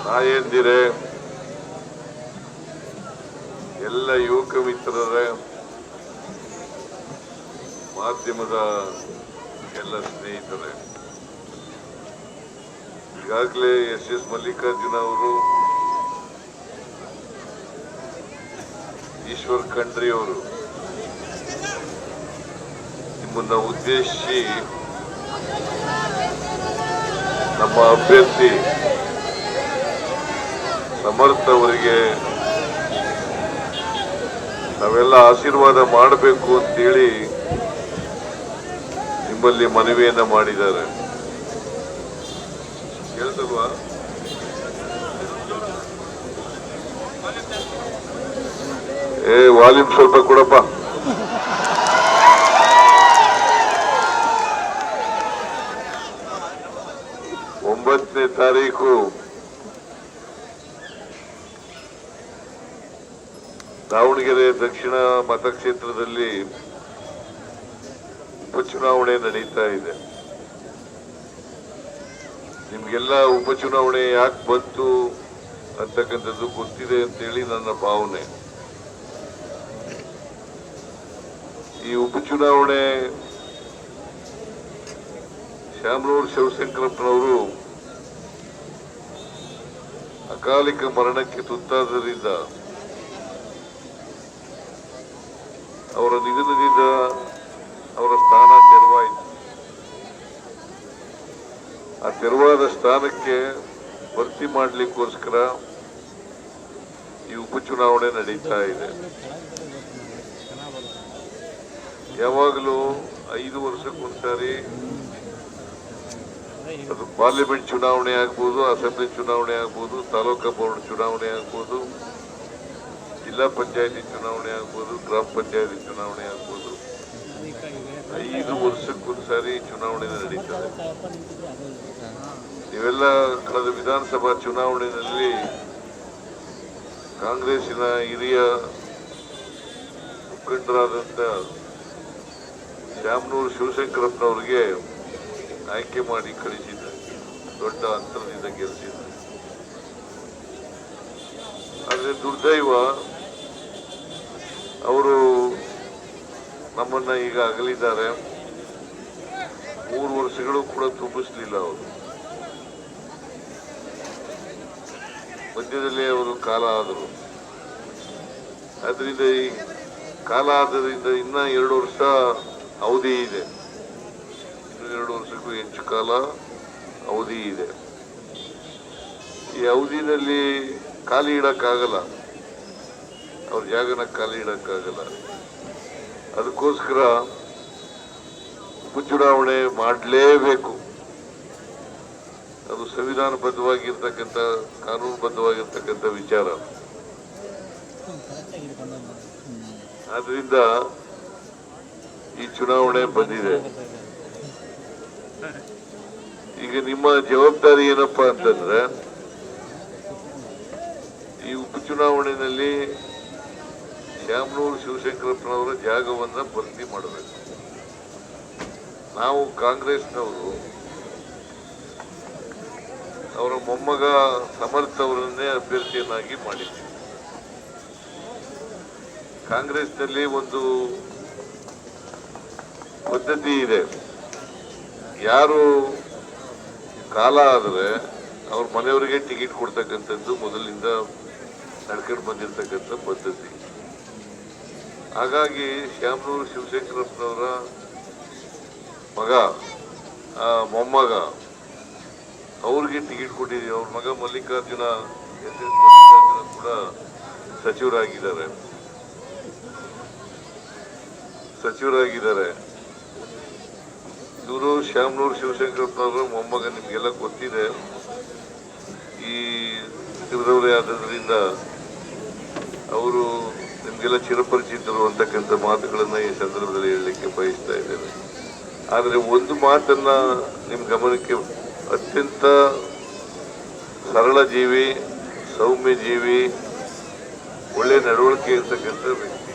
ತಾಯಂದಿರೇ, ಎಲ್ಲ ಯುವಕ ಮಿತ್ರರೇ, ಮಾಧ್ಯಮದ ಎಲ್ಲ ಸ್ನೇಹಿತರೆ, ಈಗಾಗಲೇ ಎಸ್ ಮಲ್ಲಿಕಾರ್ಜುನ ಅವರು, ಈಶ್ವರ್ ಖಂಡ್ರೆ ಅವರು ನಿಮ್ಮನ್ನ ಉದ್ದೇಶಿಸಿ ನಮ್ಮ ಅಭ್ಯರ್ಥಿ ಸಮರ್ಥ ಅವರಿಗೆ ನಾವೆಲ್ಲ ಆಶೀರ್ವಾದ ಮಾಡಬೇಕು ಅಂತೇಳಿ ನಿಮ್ಮಲ್ಲಿ ಮನವಿಯನ್ನ ಮಾಡಿದ್ದಾರೆ. ಕೇಳ್ತಲ್ವಾ? ವಾಲ್ಯೂಮ್ ಸ್ವಲ್ಪ ಕೊಡಪ್ಪ. ಒಂಬತ್ತನೇ ತಾರೀಕು ದಾವಣಗೆರೆ ದಕ್ಷಿಣ ಮತಕ್ಷೇತ್ರದಲ್ಲಿ ಉಪಚುನಾವಣೆ ನಡೀತಾ ಇದೆ. ನಿಮ್ಗೆಲ್ಲ ಉಪಚುನಾವಣೆ ಯಾಕೆ ಬಂತು ಅಂತಕ್ಕಂಥದ್ದು ಗೊತ್ತಿದೆ ಅಂತೇಳಿ ನನ್ನ ಭಾವನೆ. ಈ ಉಪಚುನಾವಣೆ ಶ್ಯಾಮನೂರು ಶಿವಶಂಕರಪ್ಪನವರು ಅಕಾಲಿಕ ಮರಣಕ್ಕೆ ತುತ್ತಾದ್ದರಿಂದ ಅವರ ನಿಧನದಿಂದ ಅವರ ಸ್ಥಾನ ತೆರವಾಯಿತು. ಆ ತೆರವಾದ ಸ್ಥಾನಕ್ಕೆ ಭರ್ತಿ ಮಾಡಲಿಕ್ಕೋಸ್ಕರ ಈ ಉಪಚುನಾವಣೆ ನಡೀತಾ ಇದೆ. ಯಾವಾಗಲೂ 5 ವರ್ಷಕ್ಕೊಂದ್ಸಾರಿ ಅದು ಪಾರ್ಲಿಮೆಂಟ್ ಚುನಾವಣೆ ಆಗ್ಬೋದು, ಅಸೆಂಬ್ಲಿ ಚುನಾವಣೆ ಆಗ್ಬೋದು, ತಾಲೂಕಾ ಬೋರ್ಡ್ ಚುನಾವಣೆ ಆಗ್ಬೋದು, ಜಿಲ್ಲಾ ಪಂಚಾಯತಿ ಚುನಾವಣೆ ಆಗ್ಬೋದು, ಗ್ರಾಮ ಪಂಚಾಯತಿ ಚುನಾವಣೆ ಆಗ್ಬೋದು, 5 ವರ್ಷಕ್ಕೊಂದ್ಸಾರಿ ಚುನಾವಣೆ ನಡೀತದೆ. ನೀವೆಲ್ಲ ಕಳೆದ ವಿಧಾನಸಭಾ ಚುನಾವಣೆಯಲ್ಲಿ ಕಾಂಗ್ರೆಸ್ಸಿನ ಹಿರಿಯ ಮುಖಂಡರಾದಂಥ ಶ್ಯಾಮನೂರು ಶಿವಶಂಕರಪ್ಪನವರಿಗೆ ಆಯ್ಕೆ ಮಾಡಿ ಕಳಿಸಿದ್ದಾರೆ. ದೊಡ್ಡ ಅಂತರದಿಂದ ಗೆಲ್ಲಿಸಿದ್ದಾರೆ. ಆದರೆ ದುರ್ದೈವ, ಅವರು ನಮ್ಮನ್ನ ಈಗ ಅಗಲಿದ್ದಾರೆ. 3 ವರ್ಷಗಳು ಕೂಡ ತುಂಬಿಸಲಿಲ್ಲ. ಅವರು ಮಧ್ಯದಲ್ಲಿ ಅವರು ಕಾಲ ಆದರು. ಅದರಿಂದ ಈ ಕಾಲ ಆದ್ದರಿಂದ ಇನ್ನ 2 ವರ್ಷ ಅವಧಿ ಇದೆ. ಇನ್ನು 2 ವರ್ಷಕ್ಕೂ ಹೆಚ್ಚು ಕಾಲ ಅವಧಿ ಇದೆ. ಈ ಅವಧಿನಲ್ಲಿ ಖಾಲಿ ಇಡಕ್ಕಾಗಲ್ಲ, ಅವ್ರ ಜಾಗನ ಖಾಲಿ ಇಡಕ್ಕಾಗಲ್ಲ. ಅದಕ್ಕೋಸ್ಕರ ಉಪಚುನಾವಣೆ ಮಾಡಲೇಬೇಕು. ಅದು ಸಂವಿಧಾನಬದ್ಧವಾಗಿರ್ತಕ್ಕಂಥ, ಕಾನೂನುಬದ್ಧವಾಗಿರ್ತಕ್ಕಂಥ ವಿಚಾರ. ಆದ್ರಿಂದ ಈ ಚುನಾವಣೆ ಬಂದಿದೆ. ಈಗ ನಿಮ್ಮ ಜವಾಬ್ದಾರಿ ಏನಪ್ಪಾ ಅಂತಂದ್ರೆ, ಈ ಉಪಚುನಾವಣೆಯಲ್ಲಿ ಶ್ಯಾಮನೂರು ಶಿವಶಂಕರಪ್ಪನವರ ಜಾಗವನ್ನ ಭರ್ತಿ ಮಾಡಬೇಕು. ನಾವು ಕಾಂಗ್ರೆಸ್ನವರು ಅವರ ಮೊಮ್ಮಗ ಸಮರ್ಥ ಅವರನ್ನೇ ಅಭ್ಯರ್ಥಿಯನ್ನಾಗಿ ಮಾಡಿದ್ದೀವಿ. ಕಾಂಗ್ರೆಸ್ನಲ್ಲಿ ಒಂದು ಪದ್ಧತಿ ಇದೆ. ಯಾರು ಕಾಲ ಆದರೆ ಅವ್ರ ಮನೆಯವರಿಗೆ ಟಿಕೆಟ್ ಕೊಡ್ತಕ್ಕಂಥದ್ದು ಮೊದಲಿಂದ ನಡ್ಕೊಂಡು ಬಂದಿರತಕ್ಕಂಥ ಪದ್ಧತಿ. ಹಾಗಾಗಿ ಶ್ಯಾಮನೂರು ಶಿವಶಂಕರಪ್ಪನವರ ಮಗ, ಮೊಮ್ಮಗ, ಅವ್ರಿಗೆ ಟಿಕೆಟ್ ಕೊಟ್ಟಿದ್ದೀವಿ. ಅವ್ರ ಮಗ ಮಲ್ಲಿಕಾರ್ಜುನ, ಎಸ್ ಮಲ್ಲಿಕಾರ್ಜುನ ಕೂಡ ಸಚಿವರಾಗಿದ್ದಾರೆ. ಇವರು ಶ್ಯಾಮನೂರು ಶಿವಶಂಕರಪ್ಪನವರ ಮೊಮ್ಮಗ. ನಿಮ್ಗೆಲ್ಲ ಗೊತ್ತಿದೆ. ಈ ಚಿತ್ರದವರೇ ಆದ್ರಿಂದ ಅವರು ನಿಮ್ಗೆಲ್ಲ ಚಿರಪರಿಚಿತರು ಅಂತಕ್ಕಂಥ ಮಾತುಗಳನ್ನ ಈ ಸಂದರ್ಭದಲ್ಲಿ ಹೇಳಲಿಕ್ಕೆ ಬಯಸ್ತಾ ಇದ್ದೇನೆ. ಆದರೆ ಒಂದು ಮಾತನ್ನ ನಿಮ್ ಗಮನಕ್ಕೆ, ಅತ್ಯಂತ ಸರಳ ಜೀವಿ, ಸೌಮ್ಯ ಜೀವಿ, ಒಳ್ಳೆ ನಡವಳಿಕೆ ಇರ್ತಕ್ಕಂಥ ವ್ಯಕ್ತಿ.